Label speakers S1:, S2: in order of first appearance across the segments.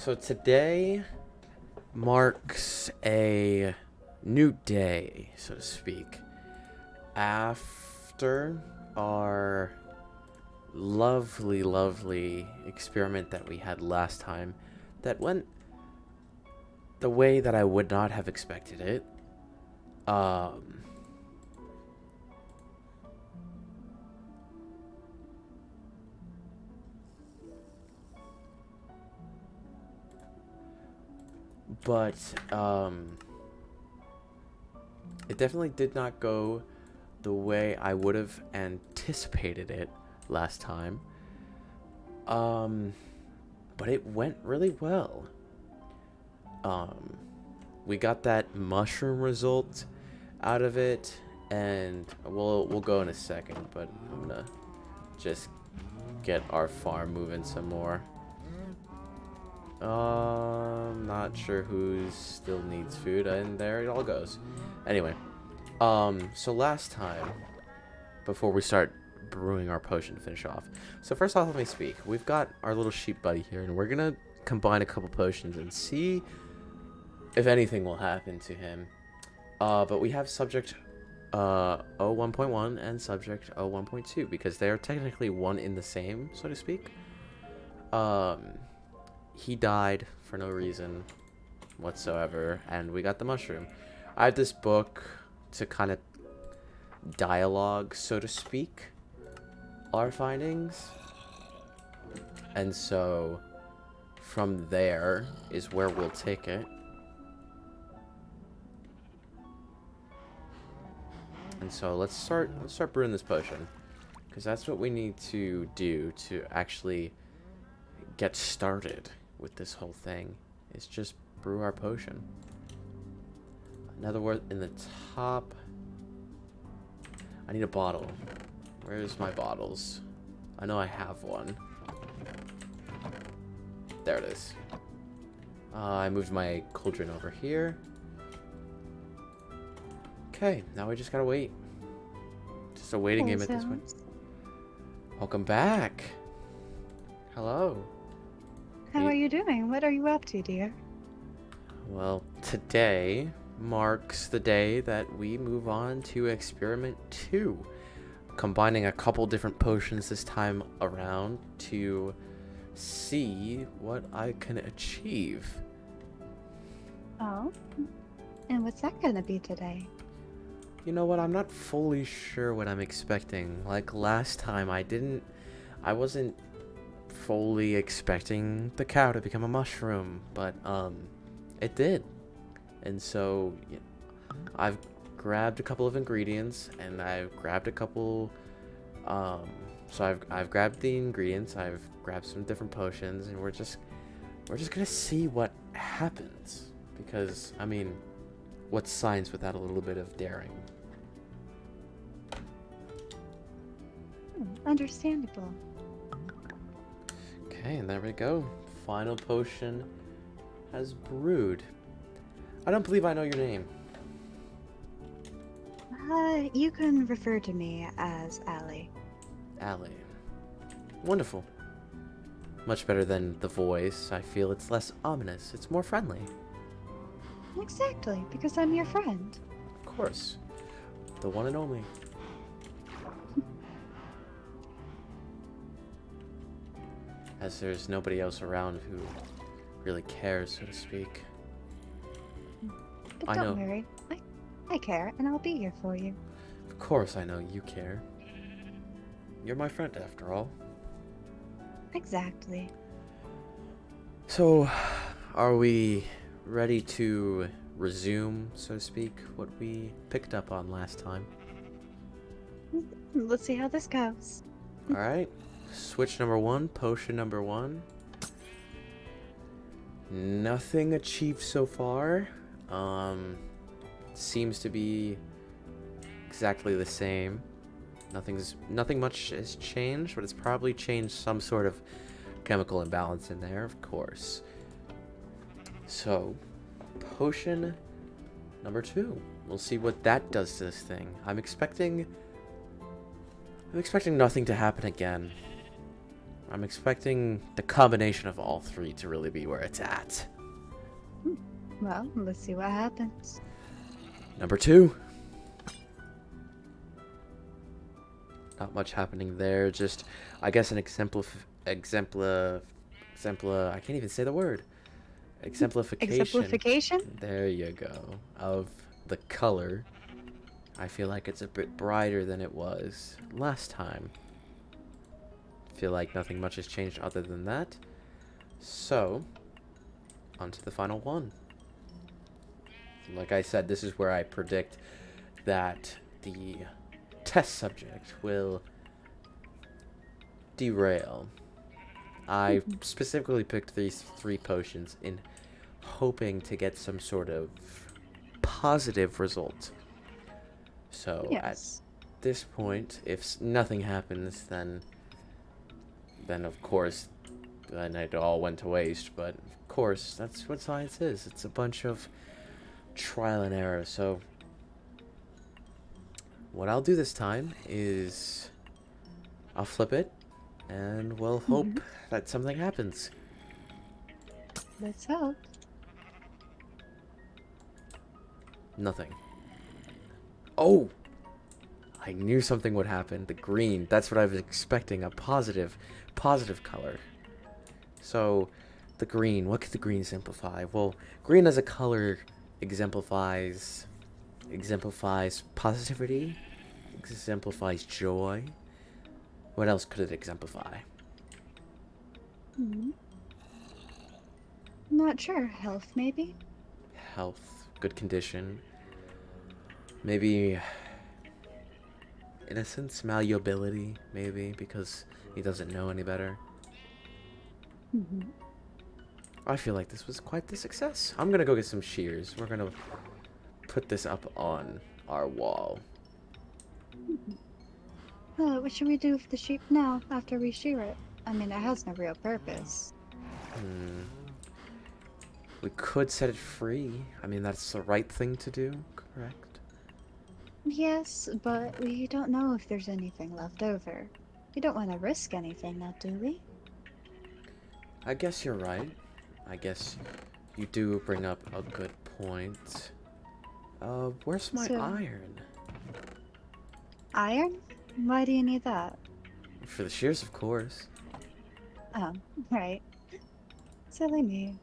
S1: So today marks a new day, so to speak, after our lovely experiment that we had last time that went the way that I would not have expected it. Um, but it definitely did not go the way I would have anticipated it last time. But it went really well. Um, we got that mushroom result out of it, and we'll go in a second. But I'm gonna just get our farm moving some more. Not sure who still needs food, and there it all goes. Anyway, so last time, before we start brewing our potion to finish off. So first off, let me speak. We've got our little sheep buddy here, and we're gonna combine a couple potions and see if anything will happen to him. But we have subject 01.1 and subject 01.2 because they are technically one in the same, so to speak. He died for no reason whatsoever, and we got the mushroom. I have this book to kind of dialogue, so to speak, our findings, and so from there is where we'll take it. And so let's start brewing this potion, because that's what we need to do to actually get started with this whole thing, is just brew our potion. Another word in the top. I need a bottle. Where's my bottles? I know I have one. There it is. I moved my cauldron over here. Okay, now we just gotta wait. Just a waiting game at this point. Welcome back. Hello.
S2: How are you doing? What are you up to, dear?
S1: Well, today marks the day that we move on to experiment 2. Combining a couple different potions this time around to see what I can achieve.
S2: Oh? And what's that gonna be today?
S1: You know what? I'm not fully sure what I'm expecting. Like last time, I wasn't fully expecting the cow to become a mushroom, but it did. And so yeah, I've grabbed a couple of ingredients, and I've grabbed a couple so I've grabbed the ingredients, I've grabbed some different potions, and we're just gonna see what happens, because I mean, what's science without a little bit of daring?
S2: Understandable.
S1: Okay, and there we go. Final potion has brewed. I don't believe I know your name.
S2: You can refer to me as Allie.
S1: Allie. Wonderful. Much better than the voice. I feel it's less ominous. It's more friendly.
S2: Exactly, because I'm your friend.
S1: Of course. The one and only. As there's nobody else around who really cares, so to speak.
S2: But don't worry. I care, and I'll be here for you.
S1: Of course I know you care. You're my friend, after all.
S2: Exactly.
S1: So, are we ready to resume, so to speak, what we picked up on last time?
S2: Let's see how this goes.
S1: Alright. Switch number 1, potion number 1. Nothing achieved so far. Seems to be exactly the same. Nothing much has changed, but it's probably changed some sort of chemical imbalance in there, of course. So, potion number 2. We'll see what that does to this thing. I'm expecting nothing to happen again. I'm expecting the combination of all three to really be where it's at.
S2: Well, let's see what happens.
S1: Number 2. Not much happening there. Just, I guess, an I can't even say the word. Exemplification.
S2: Exemplification?
S1: There you go. Of the color. I feel like it's a bit brighter than it was last time. Feel like nothing much has changed other than that. So, on to the final one. Like I said, this is where I predict that the test subject will derail. I specifically picked these 3 potions in hoping to get some sort of positive result. So
S2: Yes.
S1: at this point, if nothing happens, then of course, then it all went to waste. But of course, that's what science is. It's a bunch of trial and error. So what I'll do this time is I'll flip it, and we'll hope that something happens.
S2: Let's hope.
S1: Nothing. Oh! I knew something would happen. The green. That's what I was expecting. A positive color. So, the green. What could the green exemplify? Well, green as a color exemplifies positivity. Exemplifies joy. What else could it exemplify?
S2: Not sure. Health, maybe?
S1: Health. Good condition. Maybe innocence, malleability, maybe, because he doesn't know any better. I feel like this was quite the success. I'm gonna go get some shears. We're gonna put this up on our wall.
S2: What should we do with the sheep now, after we shear it? I mean, it has no real purpose.
S1: We could set it free. I mean, that's the right thing to do, correct?
S2: Yes, but we don't know if there's anything left over. We don't want to risk anything now, do we?
S1: I guess you're right. I guess you do bring up a good point. Where's my iron?
S2: Iron? Why do you need that?
S1: For the shears, of course.
S2: Oh, right. Silly me.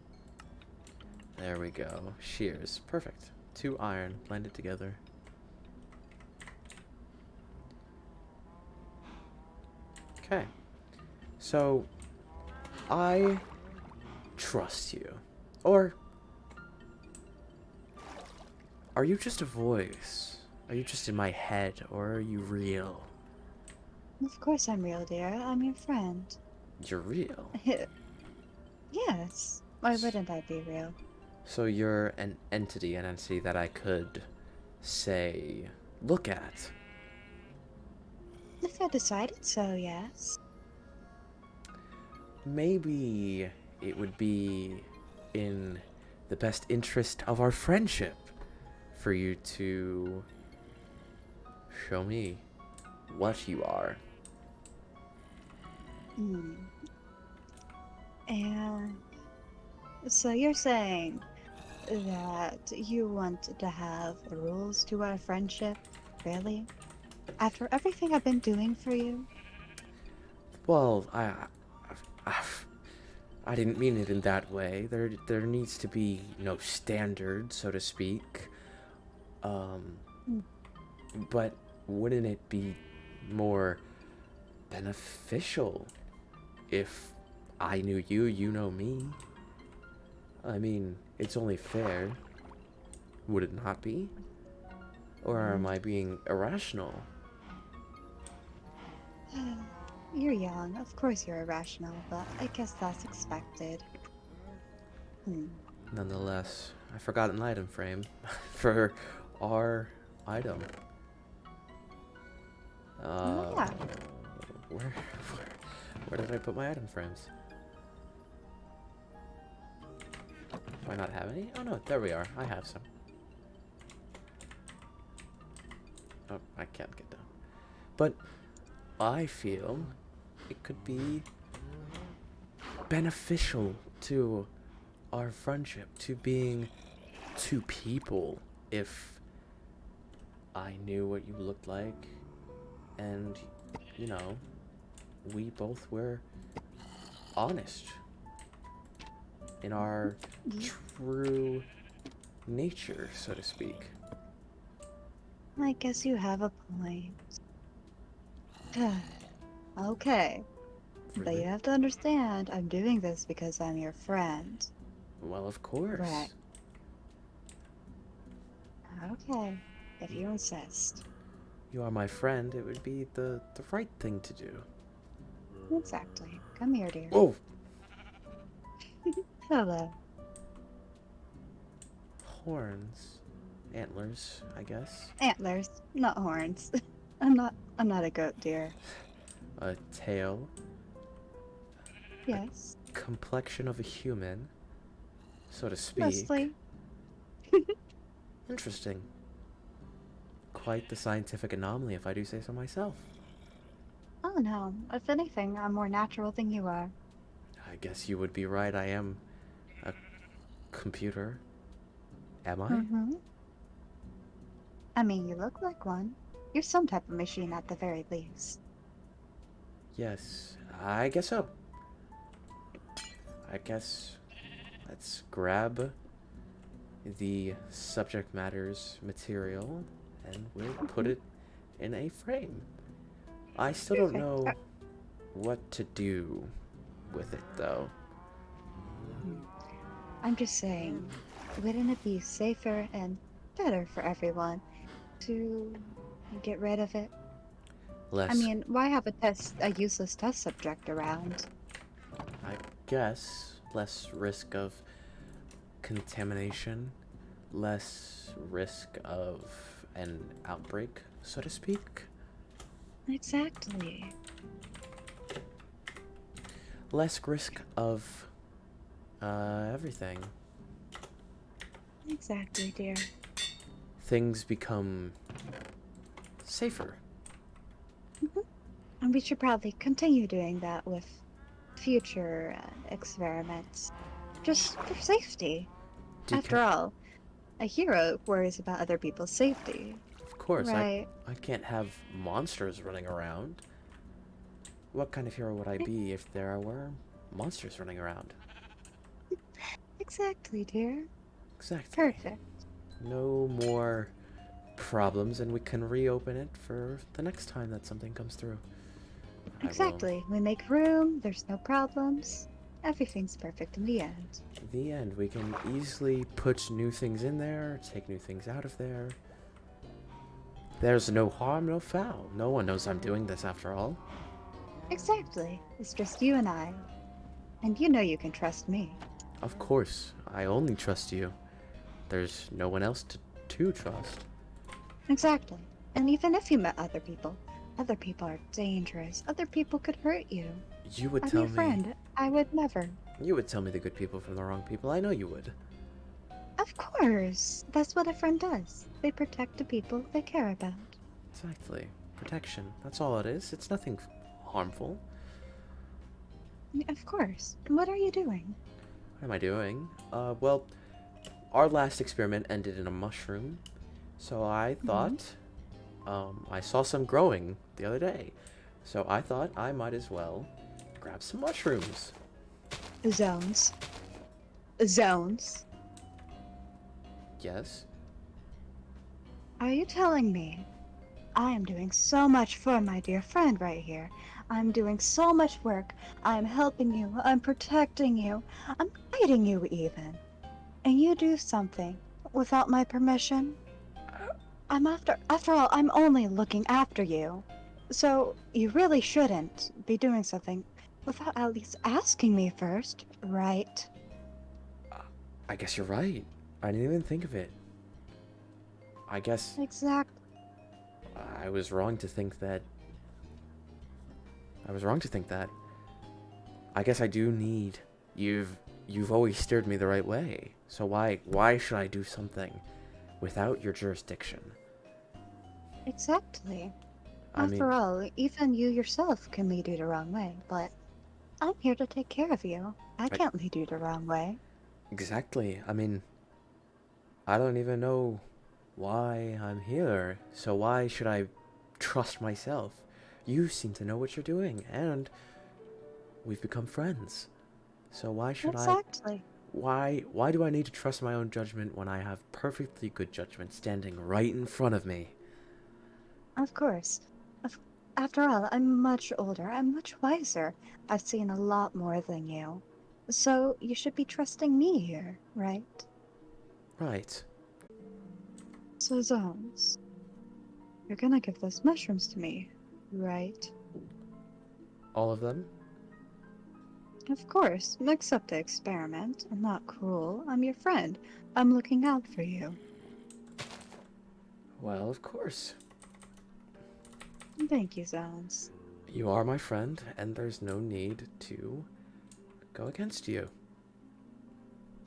S1: There we go. Shears. Perfect. 2 iron blended together. Okay. So, I trust you. Or are you just a voice? Are you just in my head, or are you real?
S2: Of course I'm real, dear. I'm your friend.
S1: You're real.
S2: Yes. Why wouldn't I be real?
S1: So you're an entity that I could, say, look at.
S2: If I decided so, yes.
S1: Maybe it would be in the best interest of our friendship for you to show me what you are.
S2: And so you're saying that you want to have rules to our friendship? Really? After everything I've been doing for you?
S1: Well, I didn't mean it in that way. There needs to be no standard, so to speak. But wouldn't it be more beneficial if I knew you, you know me? I mean, it's only fair. Would it not be? Or am I being irrational?
S2: You're young. Of course you're irrational, but I guess that's expected.
S1: Nonetheless, I forgot an item frame for our item.
S2: Yeah.
S1: Where did I put my item frames? Do I not have any? Oh no, there we are. I have some. Oh, I can't get down. But I feel it could be beneficial to our friendship, to being two people, if I knew what you looked like and, you know, we both were honest in our
S2: Y-
S1: true nature, so to speak.
S2: I guess you have a point. Okay, but
S1: Really?
S2: you have to understand, I'm doing this because I'm your friend.
S1: Well, of
S2: Right.
S1: course.
S2: Okay, if you insist.
S1: You are my friend, it would be the right thing to do.
S2: Exactly. Come here, dear.
S1: Oh!
S2: Hello.
S1: Horns. Antlers, I guess.
S2: Antlers, not horns. I'm not a goat, dear.
S1: A tail. A
S2: Yes,
S1: complexion of a human, so to speak.
S2: mostly.
S1: Interesting. Quite the scientific anomaly, if I do say so myself.
S2: Oh no, if anything, I'm more natural than you are.
S1: I guess you would be right, I am a computer. Am I?
S2: Mm-hmm. I mean, you look like one. You're some type of machine at the very least.
S1: Yes, I guess so. I guess let's grab the subject matter's material and we'll put
S2: Mhm.
S1: it in a frame. I still don't
S2: Perfect.
S1: know what to do with it though.
S2: Hmm. I'm just saying, wouldn't it be safer and better for everyone to get rid of it? I
S1: Less,
S2: mean, why have a useless test subject around?
S1: I guess, less risk of contamination, less risk of an outbreak, so to speak.
S2: Exactly.
S1: Less risk of everything.
S2: Exactly, dear.
S1: Things become safer.
S2: Mhm. And we should probably continue doing that with future experiments, just for safety. After
S1: Deca-
S2: all, a hero worries about other people's safety,
S1: of course,
S2: right?
S1: I can't have monsters running around. What kind of hero would I
S2: E-
S1: be if there were monsters running around?
S2: Exactly, dear.
S1: Exactly.
S2: Perfect.
S1: No more problems, and we can reopen it for the next time that something comes through. I will.
S2: Exactly. We make room, there's no problems. Everything's perfect in the end.
S1: The end. We can easily put new things in there, take new things out of there. There's no harm, no foul. No one knows I'm doing this after all.
S2: Exactly. It's just you and I. And you know you can trust me.
S1: Of course, I only trust you. There's no one else to trust.
S2: Exactly. And even if you met other people are dangerous. Other people could hurt you.
S1: You would
S2: I'm
S1: tell
S2: your
S1: me.
S2: friend. I would never.
S1: You would tell me the good people from the wrong people. I know you would.
S2: Of course. That's what a friend does. They protect the people they care about.
S1: Exactly. Protection. That's all it is. It's nothing harmful.
S2: Of course. What are you doing?
S1: What am I doing? Well, our last experiment ended in a mushroom. So I
S2: Hmm.
S1: thought, I saw some growing the other day. So I thought I might as well grab some mushrooms.
S2: Zones. Zones.
S1: Yes.
S2: Are you telling me I am doing so much for my dear friend right here? I'm doing so much work. I'm helping you. I'm protecting you. I'm guiding you even. And you do something without my permission? After all, I'm only looking after you. So you really shouldn't be doing something without at least asking me first, right?
S1: I guess you're right. I didn't even think of it. I guess
S2: Exactly.
S1: I was wrong to think that. I was wrong to think that. I guess I do need. You've always steered me the right way. So why should I do something without your jurisdiction?
S2: Exactly.
S1: I mean,
S2: After all, even you yourself can lead you the wrong way, but I'm here to take care of you. I
S1: I,
S2: can't lead you the wrong way.
S1: exactly. I mean, I don't even know why I'm here, so why should I trust myself? You seem to know what you're doing, and we've become friends. So why should I
S2: Exactly.
S1: why do I need to trust my own judgment when I have perfectly good judgment standing right in front of me?
S2: Of course. Of, After all, I'm much older. I'm much wiser. I've seen a lot more than you. So you should be trusting me here, right?
S1: Right.
S2: So, Zones, you're gonna give those mushrooms to me, right?
S1: All of them?
S2: Of course. Accept the experiment. I'm not cruel. I'm your friend. I'm looking out for you.
S1: Well, of course.
S2: Thank you, Zones.
S1: You are my friend, and there's no need to go against you.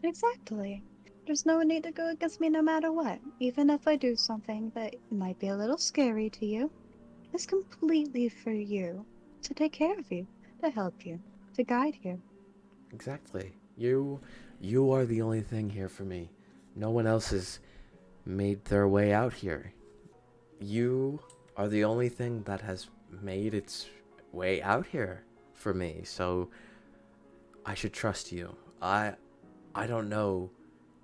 S2: Exactly. There's no need to go against me no matter what, even if I do something that might be a little scary to you. It's completely for you, to take care of you, to help you, to guide you.
S1: Exactly. You are the only thing here for me. No one else has made their way out here. You are the only thing that has made its way out here for me. So I should trust you. I don't know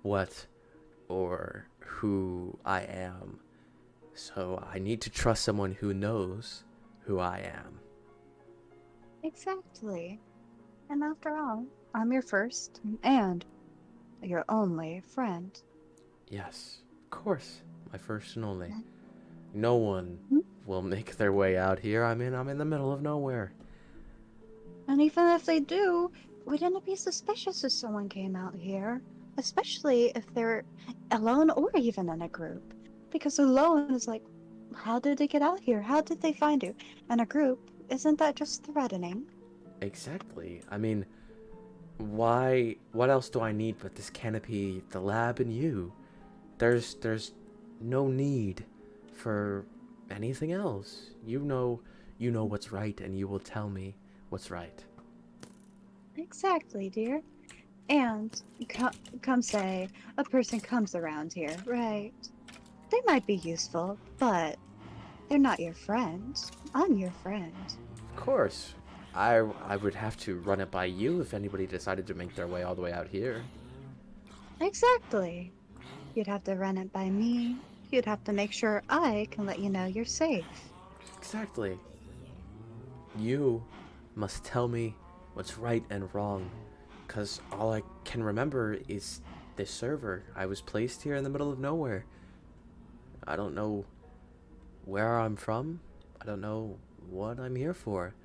S1: what or who I am. So I need to trust someone who knows who I am.
S2: Exactly. And after all, I'm your first and your only friend.
S1: Yes, of course. My first and only. No one
S2: Mhm.
S1: will make their way out here. I'm in the middle of nowhere.
S2: And even if they do, wouldn't it be suspicious if someone came out here? Especially if they're alone or even in a group. Because alone is like, how did they get out here? How did they find you? And a group, isn't that just threatening?
S1: Exactly. I mean, why what else do I need but this canopy, the lab and you? There's no need for anything else. You know what's right and you will tell me what's right.
S2: Exactly, dear. And come say a person comes around here, right? They might be useful, but they're not your friend. I'm your friend.
S1: Of course. I would have to run it by you if anybody decided to make their way all the way out here.
S2: Exactly. You'd have to run it by me. You'd have to make sure I can let you know you're safe.
S1: Exactly. You must tell me what's right and wrong, because all I can remember is this server. I was placed here in the middle of nowhere. I don't know where I'm from. I don't know what I'm here for.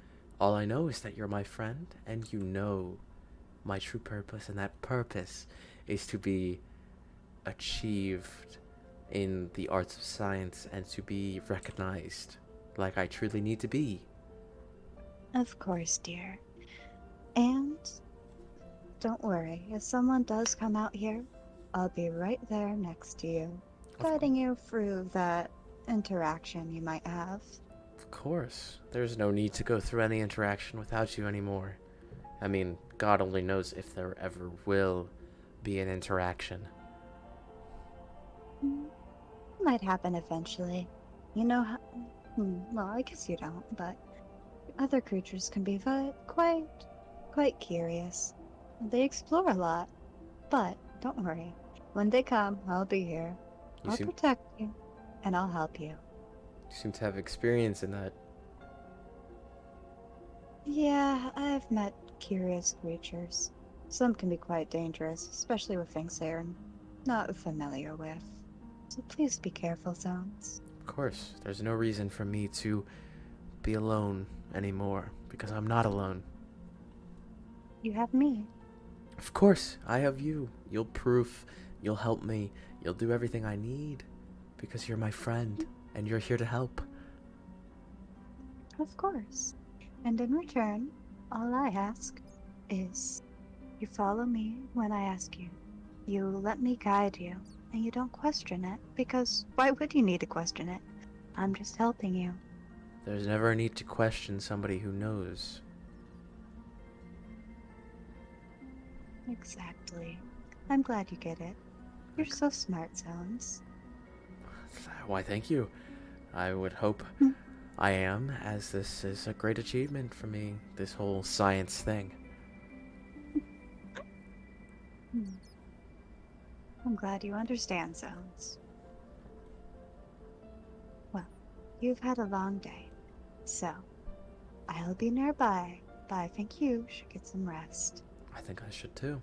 S1: All I know is that you're my friend, and you know my true purpose, and that purpose is to be achieved in the arts of science and to be recognized like I truly need to be.
S2: Of course, dear. And don't worry, if someone does come out here, I'll be right there next to you,
S1: Of
S2: guiding you through that interaction you might have.
S1: Of course. There's no need to go through any interaction without you anymore. I mean, God only knows if there ever will be an interaction.
S2: Mm, might happen eventually. You know how. Well, I guess you don't, but other creatures can be quite curious. They explore a lot, but don't worry. When they come, I'll be here.
S1: You
S2: I'll
S1: seem
S2: protect you, and I'll help you.
S1: you seem to have experience in that.
S2: Yeah, I've met curious creatures. Some can be quite dangerous, especially with things they're not familiar with. So please be careful, Zones.
S1: Of course, there's no reason for me to be alone anymore because I'm not alone.
S2: You have me.
S1: Of course, I have you. You'll proof, you'll help me, you'll do everything I need because you're my friend and you're here to help.
S2: Of course. And in return, all I ask is you follow me when I ask you. You let me guide you, and you don't question it, because why would you need to question it? I'm just helping you.
S1: There's never a need to question somebody who knows.
S2: Exactly. I'm glad you get it. You're so smart, Sounds.
S1: Why, thank you. I would hope I am, as this is a great achievement for me, this whole science thing.
S2: I'm glad you understand, Sounds. Well, you've had a long day, so I'll be nearby, but I think you should get some rest.
S1: I think I should too.